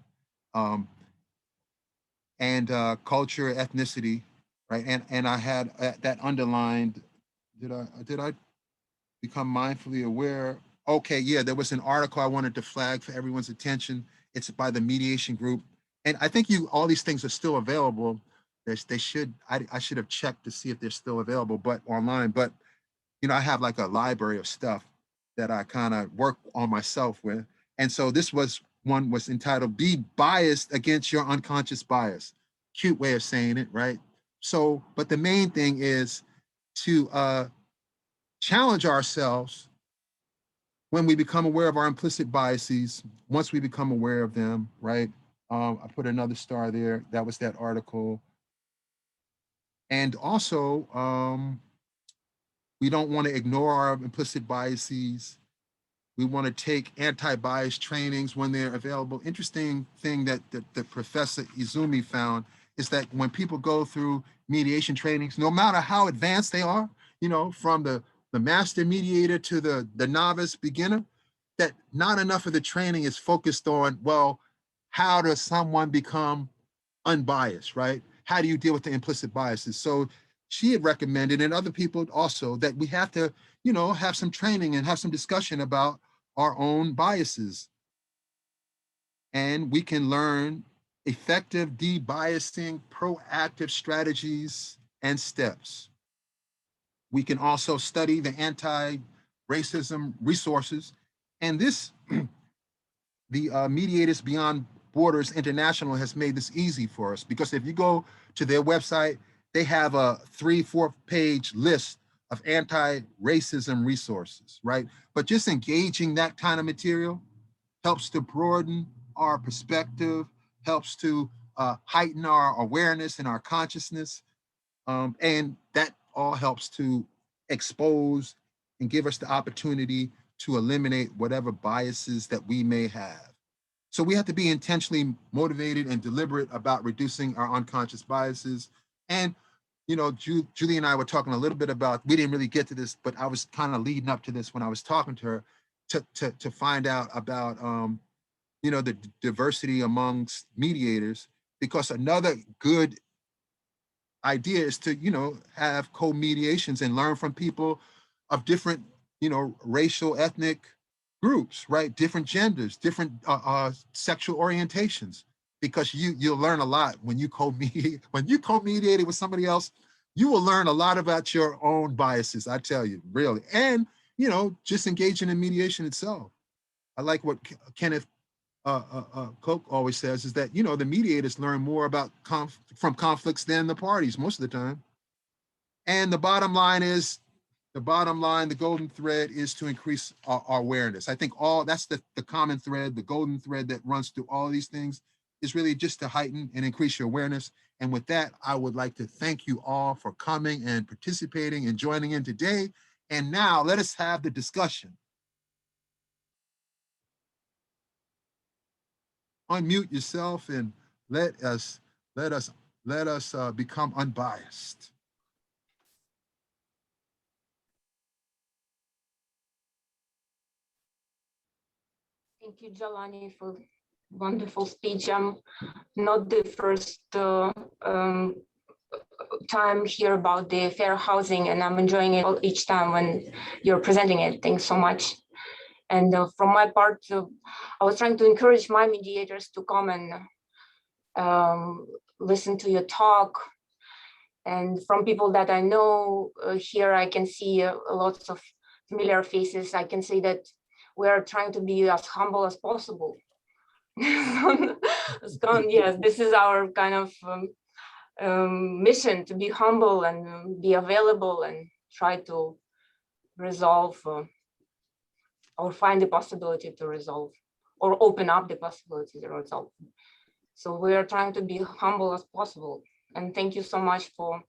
And culture, ethnicity, right? And I had that underlined. Did I become mindfully aware? Okay, yeah, there was an article I wanted to flag for everyone's attention. It's by the Mediation Group. And I think all these things are still available. They should, I should have checked to see if they're still available, but online. But, you know, I have like a library of stuff that I kind of work on myself with. And so this was entitled, Be Biased Against Your Unconscious Bias. Cute way of saying it, right? So, but the main thing is to challenge ourselves when we become aware of our implicit biases, once we become aware of them, right? I put another star there. That was that article. And also, we don't want to ignore our implicit biases. We want to take anti-bias trainings when they're available. Interesting thing that the Professor Izumi found is that when people go through mediation trainings, no matter how advanced they are, you know, from the master mediator to the novice beginner, that not enough of the training is focused on, well, how does someone become unbiased, right? How do you deal with the implicit biases? So she had recommended, and other people also, that we have to, you know, have some training and have some discussion about our own biases. And we can learn effective de-biasing, proactive strategies and steps. We can also study the anti-racism resources. And this, the Mediators Beyond Borders International has made this easy for us, because if you go to their website, they have a 3-4 page list of anti-racism resources, right? But just engaging that kind of material helps to broaden our perspective, helps to heighten our awareness and our consciousness. And that all helps to expose and give us the opportunity to eliminate whatever biases that we may have. So we have to be intentionally motivated and deliberate about reducing our unconscious biases. And, you know, Julie and I were talking a little bit about, we didn't really get to this, but I was kind of leading up to this when I was talking to her to find out about, you know, the diversity amongst mediators, because another good idea is to, you know, have co-mediations and learn from people of different, you know, racial, ethnic groups, right? Different genders, different sexual orientations, because you'll learn a lot when you co-mediated with somebody else. You will learn a lot about your own biases, I tell you, really. And, you know, just engaging in mediation itself. I like what Kenneth Koch always says, is that, you know, the mediators learn more about from conflicts than the parties most of the time. And the bottom line, the golden thread is to increase our awareness. I think that's the common thread, the golden thread that runs through all of these things, is really just to heighten and increase your awareness. And with that, I would like to thank you all for coming and participating and joining in today. And now let us have the discussion. unmute yourself and let us become unbiased. Thank you, Jelani, for wonderful speech. I'm not the first time here about the fair housing, and I'm enjoying it each time when you're presenting it. Thanks so much. And from my part, I was trying to encourage my mediators to come and listen to your talk. And from people that I know here, I can see lots of familiar faces. I can say that we are trying to be as humble as possible. Yes, this is our kind of mission, to be humble and be available and try to resolve or find the possibility to resolve or open up the possibility to resolve. So we are trying to be humble as possible. And thank you so much for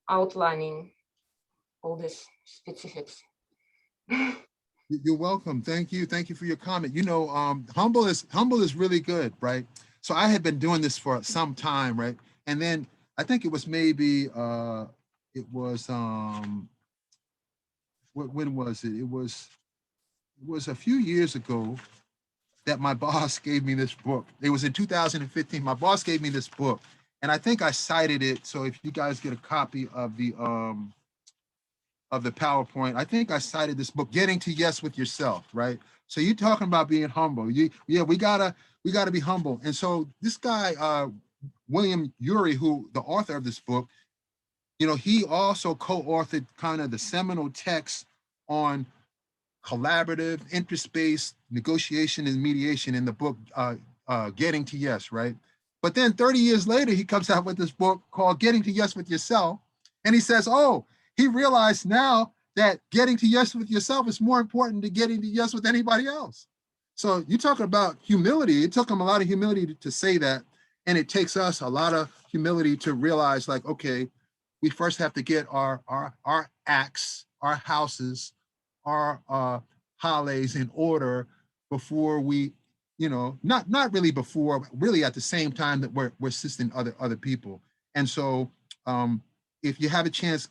outlining all these specifics. You're welcome. Thank you. Thank you for your comment. You know, humble is really good, right? So I had been doing this for some time, right? And then I think it was maybe when was it? It was a few years ago that my boss gave me this book. It was in 2015. My boss gave me this book, and I think I cited it. So if you guys get a copy of the PowerPoint, I think I cited this book, Getting to Yes with Yourself, right? So you're talking about being humble. We gotta be humble. And so this guy, William Ury, who the author of this book, you know, he also co-authored kind of the seminal text on collaborative, interest-based negotiation and mediation in the book, Getting to Yes, right? But then 30 years later, he comes out with this book called Getting to Yes with Yourself. And he says, oh, he realized now that getting to yes with yourself is more important than getting to yes with anybody else. So you're talking about humility. It took him a lot of humility to say that. And it takes us a lot of humility to realize, like, okay, we first have to get our acts, our houses, our holidays in order before we, you know, not really before, really at the same time that we're assisting other people. And so if you have a chance,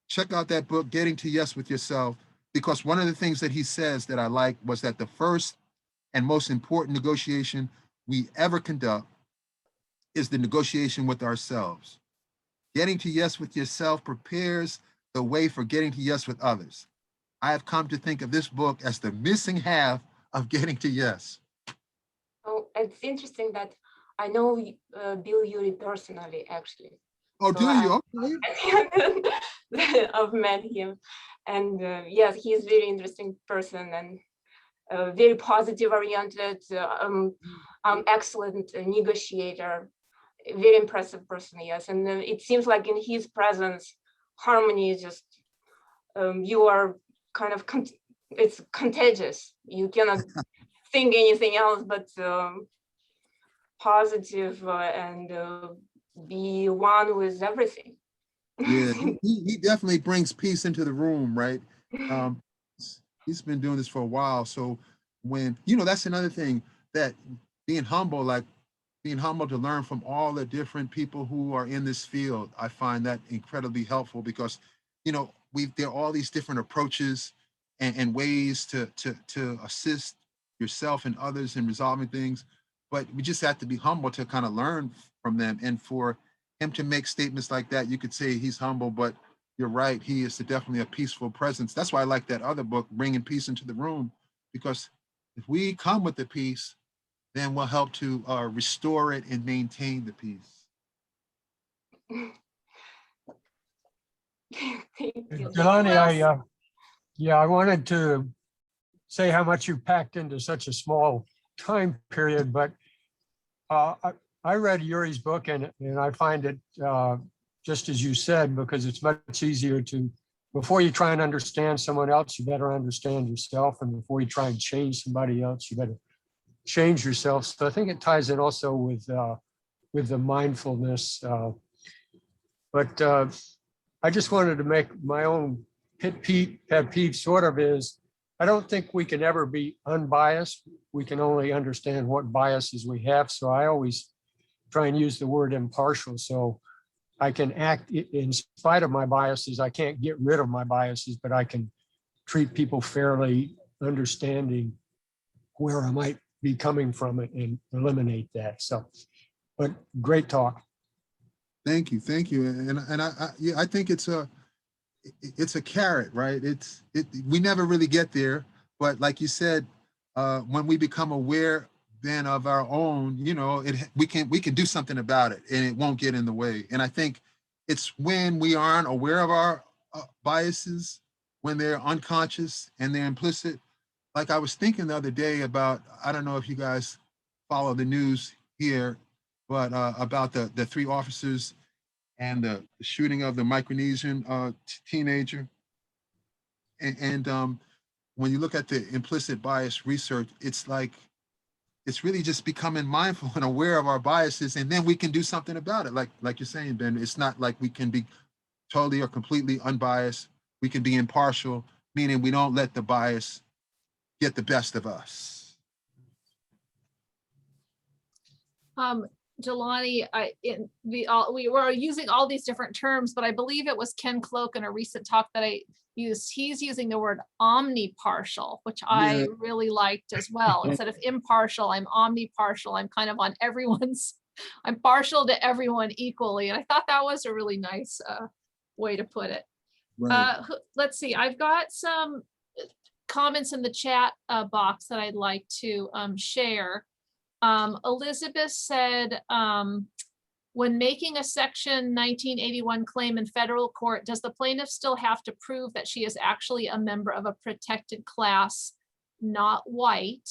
check out that book, Getting to Yes with Yourself, because one of the things that he says that I like was that the first and most important negotiation we ever conduct is the negotiation with ourselves. Getting to yes with yourself prepares the way for getting to yes with others. I have come to think of this book as the missing half of getting to yes. Oh, it's interesting that I know Bill Ury personally, actually. Oh, so do you? Okay. I've met him, and yes, he's a very interesting person and very positive oriented, excellent negotiator, very impressive person, yes. And it seems like in his presence, harmony is just, you are kind of, it's contagious. You cannot think anything else but positive and be one with everything. Yeah, he definitely brings peace into the room, right? He's been doing this for a while. So when, you know, that's another thing, that being humble to learn from all the different people who are in this field, I find that incredibly helpful because, you know, there are all these different approaches and ways to assist yourself and others in resolving things, but we just have to be humble to kind of learn from them. And for him to make statements like that, you could say he's humble, but you're right, he is definitely a peaceful presence. That's why I like that other book, Bringing Peace into the Room, because if we come with the peace, then we'll help to restore it and maintain the peace. Jelani, I wanted to say how much you packed into such a small time period, but I read Yuri's book and I find it just as you said, because it's much easier to, before you try and understand someone else, you better understand yourself. And before you try and change somebody else, you better change yourself. So I think it ties in also with the mindfulness. But I just wanted to make my own pet peeve sort of is, I don't think we can ever be unbiased. We can only understand what biases we have. So I always try and use the word impartial. So I can act in spite of my biases. I can't get rid of my biases, but I can treat people fairly, understanding where I might be coming from it and eliminate that. So, but great talk. Thank you, and yeah, I think it's a carrot, right? We never really get there, but like you said, when we become aware then of our own, we can do something about it, and it won't get in the way. And I think it's when we aren't aware of our biases, when they're unconscious and they're implicit. Like I was thinking the other day about, I don't know if you guys follow the news here, but about the 3 officers and the shooting of the Micronesian teenager. And when you look at the implicit bias research, it's like, it's really just becoming mindful and aware of our biases, and then we can do something about it. Like you're saying, Ben, it's not like we can be totally or completely unbiased. We can be impartial, meaning we don't let the bias get the best of us. Jelani, we were using all these different terms, but I believe it was Ken Cloak in a recent talk that I used. He's using the word omnipartial, which I really liked as well. Instead of impartial, I'm omnipartial. I'm kind of on everyone's, I'm partial to everyone equally. And I thought that was a really nice way to put it. Right. Let's see, I've got some comments in the chat box that I'd like to share. Elizabeth said, when making a Section 1981 claim in federal court, does the plaintiff still have to prove that she is actually a member of a protected class, not white?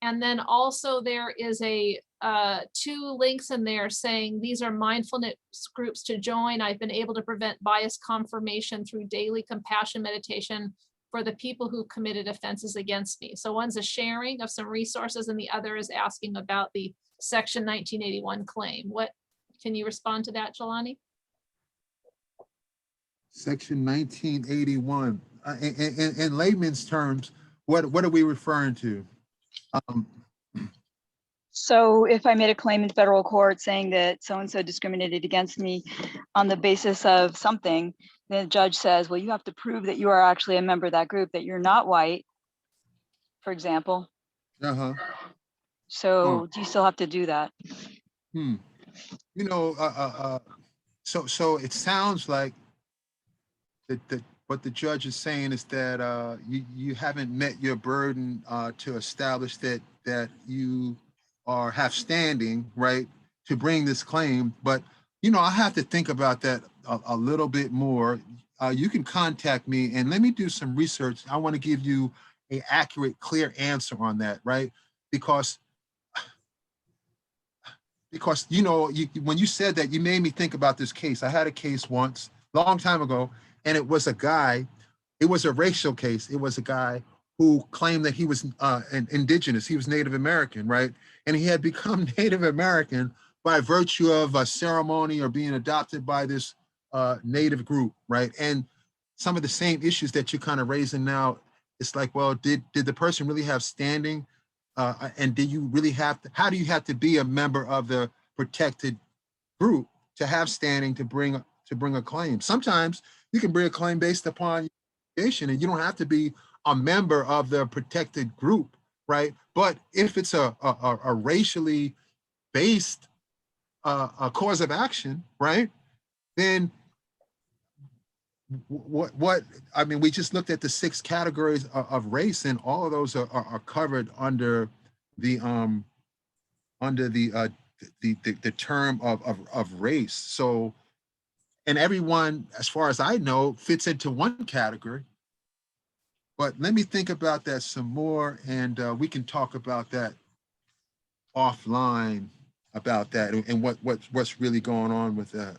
And then also there is a 2 links in there saying these are mindfulness groups to join. I've been able to prevent bias confirmation through daily compassion meditation for the people who committed offenses against me. So one's a sharing of some resources and the other is asking about the Section 1981 claim. What, can you respond to that, Jelani? Section 1981, in layman's terms, what are we referring to? So if I made a claim in federal court saying that so-and-so discriminated against me on the basis of something, the judge says, well, you have to prove that you are actually a member of that group, that you're not white, for example. So do you still have to do that? So it sounds like what the judge is saying is that you haven't met your burden to establish that you have standing, right, to bring this claim. But I have to think about that a little bit more. You can contact me and let me do some research. I want to give you an accurate, clear answer on that, right? Because when you said that, you made me think about this case. I had a case once, long time ago, and it was a guy. It was a racial case. It was a guy who claimed that he was an indigenous. He was Native American, right? And he had become Native American by virtue of a ceremony or being adopted by this Native group, right? And some of the same issues that you're kind of raising now, it's like, well, did the person really have standing? And do you really have to, how do you have to be a member of the protected group to have standing to bring a claim? Sometimes you can bring a claim based upon education and you don't have to be a member of the protected group, right? But if it's a racially based a cause of action, right? Then what I mean, we just looked at the 6 categories of race, and all of those are covered under the term of race. So, and everyone, as far as I know, fits into one category. But let me think about that some more, and we can talk about that offline about that and what's really going on with that.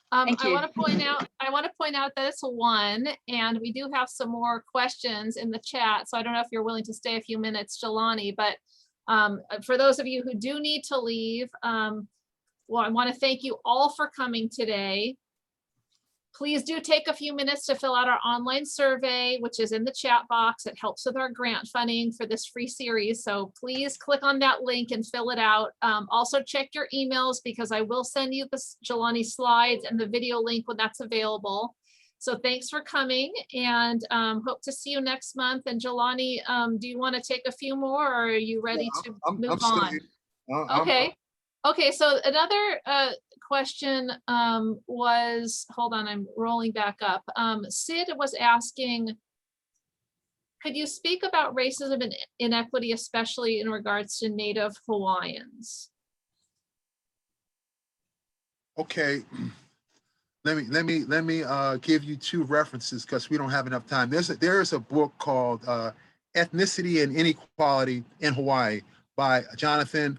I want to point out that it's a 1, and we do have some more questions in the chat. So I don't know if you're willing to stay a few minutes, Jelani, but for those of you who do need to leave, well, I want to thank you all for coming today. Please do take a few minutes to fill out our online survey, which is in the chat box. It helps with our grant funding for this free series. So please click on that link and fill it out. Also check your emails because I will send you the Jelani slides and the video link when that's available. So thanks for coming and hope to see you next month. And Jelani, do you want to take a few more or are you ready to move still on? here. Okay. Okay, so another question was, hold on, I'm rolling back up. Sid was asking, could you speak about racism and inequity, especially in regards to Native Hawaiians? Okay. Let me give you two references because we don't have enough time. There is a book called Ethnicity and Inequality in Hawaii by Jonathan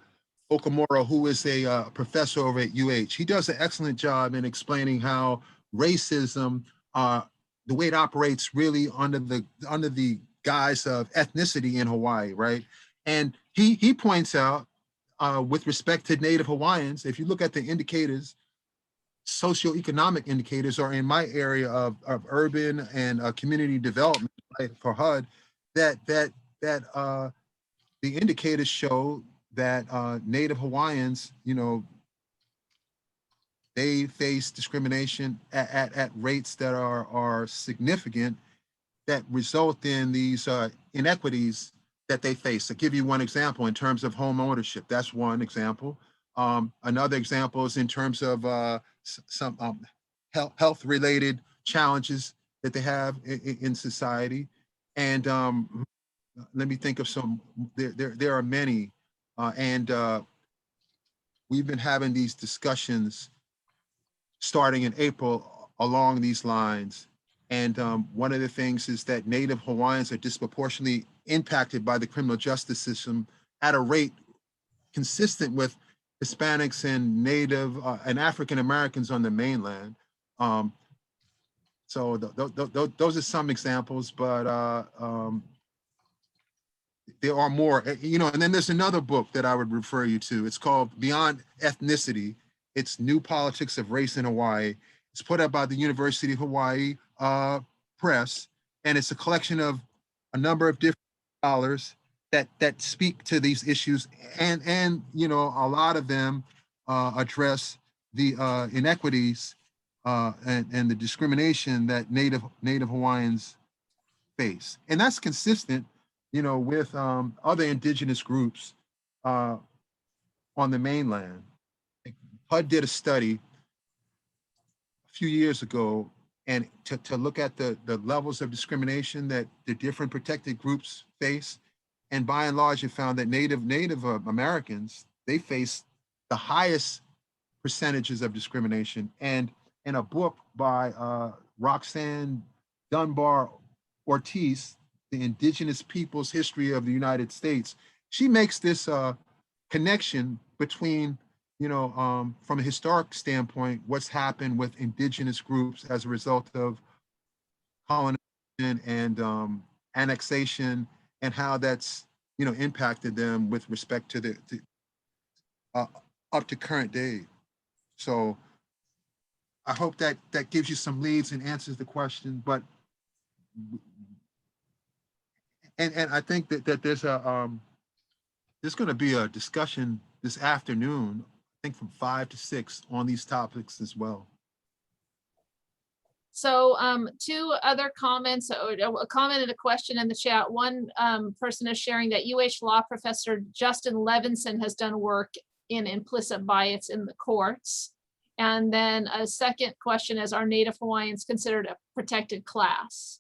Okamura, who is a professor over at UH. He does an excellent job in explaining how racism, the way it operates really under the guise of ethnicity in Hawaii, right? And he points out with respect to Native Hawaiians, if you look at the indicators, socioeconomic indicators are in my area of urban and community development, right, for HUD, that the indicators show that Native Hawaiians, you know, they face discrimination at rates that are significant that result in these inequities that they face. I'll give you one example in terms of home ownership. That's one example. Another example is in terms of some health-related challenges that they have in society. And let me think of some, there are many. We've been having these discussions starting in April along these lines. And one of the things is that Native Hawaiians are disproportionately impacted by the criminal justice system at a rate consistent with Hispanics and Native and African Americans on the mainland. So those are some examples, but there are more, you know, and then there's another book that I would refer you to. It's called Beyond Ethnicity. It's New Politics of Race in Hawaii. It's put out by the University of Hawaii Press, and it's a collection of a number of different scholars that speak to these issues, and you know, a lot of them address the inequities and the discrimination that Native Hawaiians face, and that's consistent, you know, with other indigenous groups on the mainland. HUD did a study a few years ago, and to look at the levels of discrimination that the different protected groups face. And by and large, it found that Native Americans, they face the highest percentages of discrimination. And in a book by Roxanne Dunbar Ortiz, The Indigenous Peoples' History of the United States, she makes this connection between, you know, from a historic standpoint, what's happened with indigenous groups as a result of colonization and annexation, and how that's, you know, impacted them with respect to the up to current day. So I hope that gives you some leads and answers the question. But and I think that there's going to be a discussion this afternoon, I think from 5 to 6 on these topics as well. So two other comments, a comment and a question in the chat. One person is sharing that UH law professor Justin Levinson has done work in implicit bias in the courts. And then a second question is, are Native Hawaiians considered a protected class?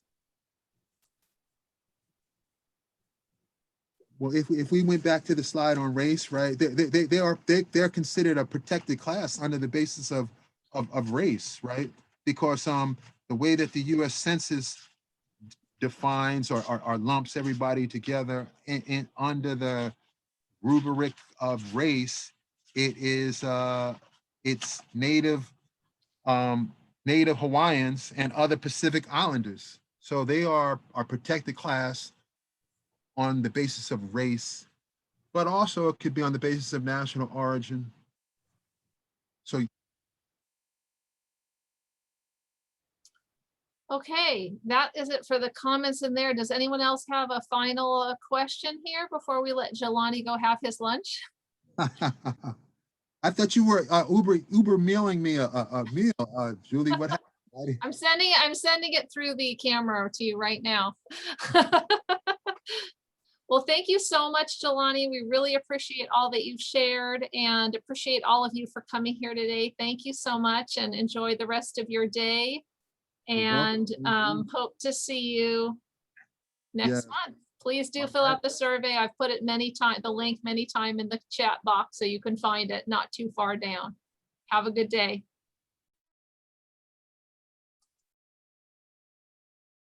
Well, if we went back to the slide on race, right, they're considered a protected class under the basis of race, right? Because the way that the U.S. Census defines or lumps everybody together in under the rubric of race, it's Native Hawaiians and other Pacific Islanders. So they are a protected class on the basis of race, but also it could be on the basis of national origin. So Okay, that is it for the comments in there. Does anyone else have a final question here before we let Jelani go have his lunch? I thought you were Uber mailing me a meal, Julie. What happened? I'm sending it through the camera to you right now. Well, thank you so much, Jelani. We really appreciate all that you've shared and appreciate all of you for coming here today. Thank you so much and enjoy the rest of your day. And hope to see you next month. Please do fill out the survey. I've put it the link many times in the chat box so you can find it not too far down. Have a good day.